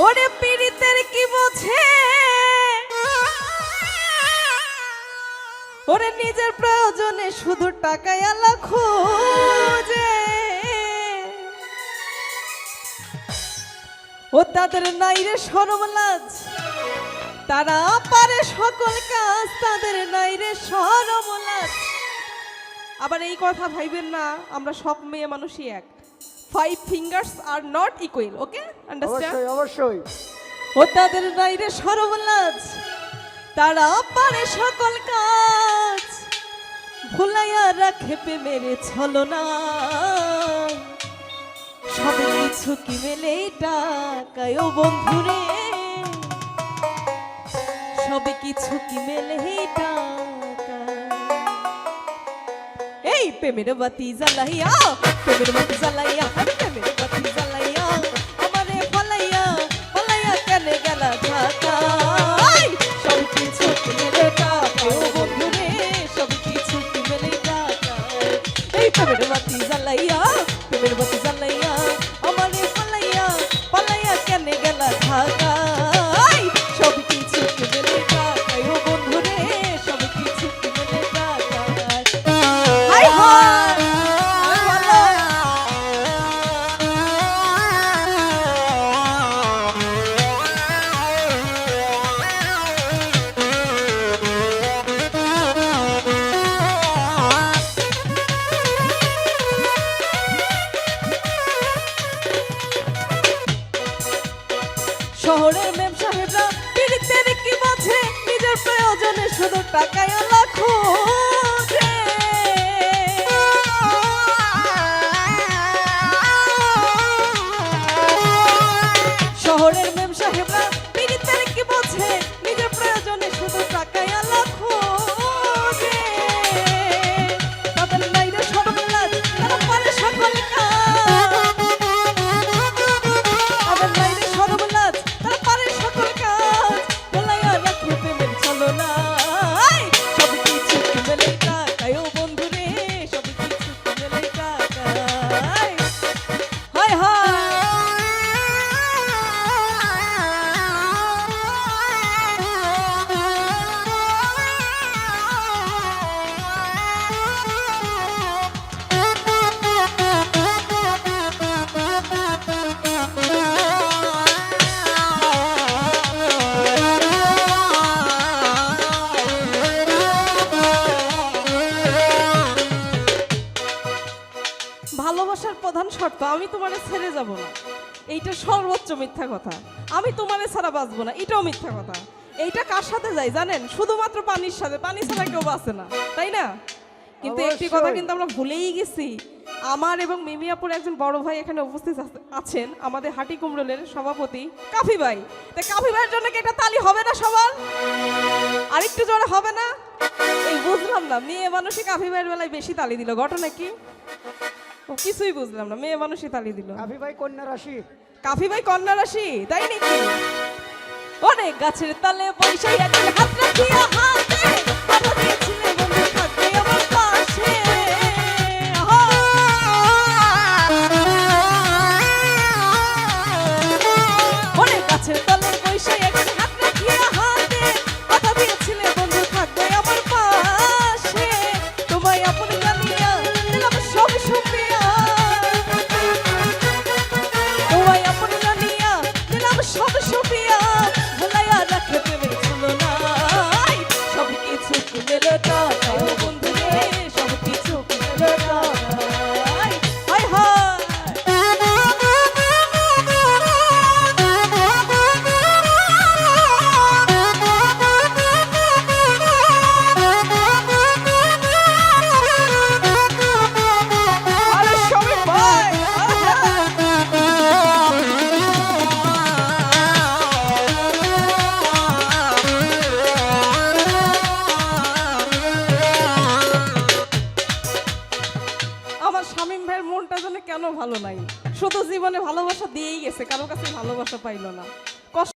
ওরে পীড়িতের কি বোঝে, ওরে নিজের প্রয়োজনে শুধু টাকায় আলা খোঁজে। ও তাদের নাই রে শরম লাজ, তারা পারে সকল কাজ, তাদের নাই রে শরম লাজ। আবার এই কথা ভাইবেন না আমরা সব মেয়ে মানুষই এক। 5 fingers are not equal, okay? Understand? অবশ্যই অবশ্যই। ও তাদের নাই রে শরম লাজ, তারা পারে সকল কাজ, ভুলাইয়া রাখে প্রেমের ছলনা। সব কিছু কি মেলে টাকায় ও বন্ধুরে, সব কিছু কি মেলে টাকা। এই প্রেমের বাতি জ্বালাইয়া, প্রেমের বাতি জ্বালাইয়া, প্রেমের বাতি জ্বালাইয়া আমারে ফলাইয়া ফলাইয়া কেন গেলা ঢাকা। সব কিছু কি মেলে টাকা ও বন্ধুরে, সব কিছু কি মেলে টাকা। এই প্রেমের বাতি জ্বালাইয়া, প্রেমের বাতি জ্বালাইয়া আমারে ফলাইয়া ফলাইয়া কেন গেলা ঢাকা। সব কিছু কি মেলে টাকা ও বন্ধুরে, সব কিছু কি মেলে টাকা। হাই হাই শহরের মেম সাহেবরা পীড়িতের কি বোঝে, নিজের প্রয়োজনে শুধু টাকায় আলা খোঁজে। শহরের মেম সাহেবরা পীড়িতের কি বোঝে, নিজের প্রয়োজনে শুধু টাকায় আলা খোঁজে। তাদের নাই রে শরম লাজ, তারা পারে সকল কাজ, তাদের নাই রে শরম লাজ, তারা পারে সকল কাজ, ভুলাইয়া রাখে প্রেমের ছলনা। সব কিছু কি মেলে টাকায় ও বন্ধুরে, সব কিছু কি মেলে টাকায়। হায় হায় ভালোবাসার প্রধান শর্ত আমি তোমারে ছেড়ে যাব না, এইটা সর্বোচ্চ মিথ্যা কথা। আমি তোমারে ছাড়া বাঁচবো না, এটাও মিথ্যা কথা। এইটা কার সাথে যায় জানেন? শুধুমাত্র পানির সাথে, পানি ছাড়া কেউ বাঁচে না, তাই না? কিন্তু একটি কথা কিন্তু আমরা ভুলেই গেছি, আমার এবং মিমিয়াপুর একজন বড় ভাই এখানে উপস্থিত আছেন, আমাদের হাটি কুমরুলের সভাপতি কাফি ভাই। তাই কাফি ভাইয়ের জন্য কি একটা তালি হবে না সবার? আরেকটু জোরে হবে না? এই বুঝলাম না, মেয়ে মানুষই কাফি ভাইয়ের বেলায় বেশি তালি দিল, ঘটনা কি? ও কিছুই বুঝলাম না, মেয়ে মানুষই তালি দিল। কাফি ভাই কন্যা রাশি, কাফি ভাই কন্যা রাশি, তাই নাকি? অনেক গাছের তলে বসে একদিন হাত রাখিয়া হাতে কথা দিয়েছিলে বন্ধু থাকবে আমার পাশে। অনেক গাছের তলে বসে একদিন হাত রাখিয়া হাতে কথা দিয়েছিলে বন্ধু থাকবে আমার পাশে। তোমায় আপন জানিয়া দিলাম সব সুপিয়া, তোমায় আপন জানিয়া দিলাম সব সুপিয়া, ভুলাইয়া রাখে প্রেমের ছলনা। সব কিছু কি মেলে টাকায় ও বন্ধুরে, সব কিছু কি মেলে টাকায়। হায় হায় আরে সবাই ভাই, আমার শামীম ভাইয়ের মনটা যেন কেন ভালো নাই, শুধু জীবনে ভালোবাসা দিয়েই গেছে, কারো কাছে ভালোবাসা পাইলো না। কষ্ট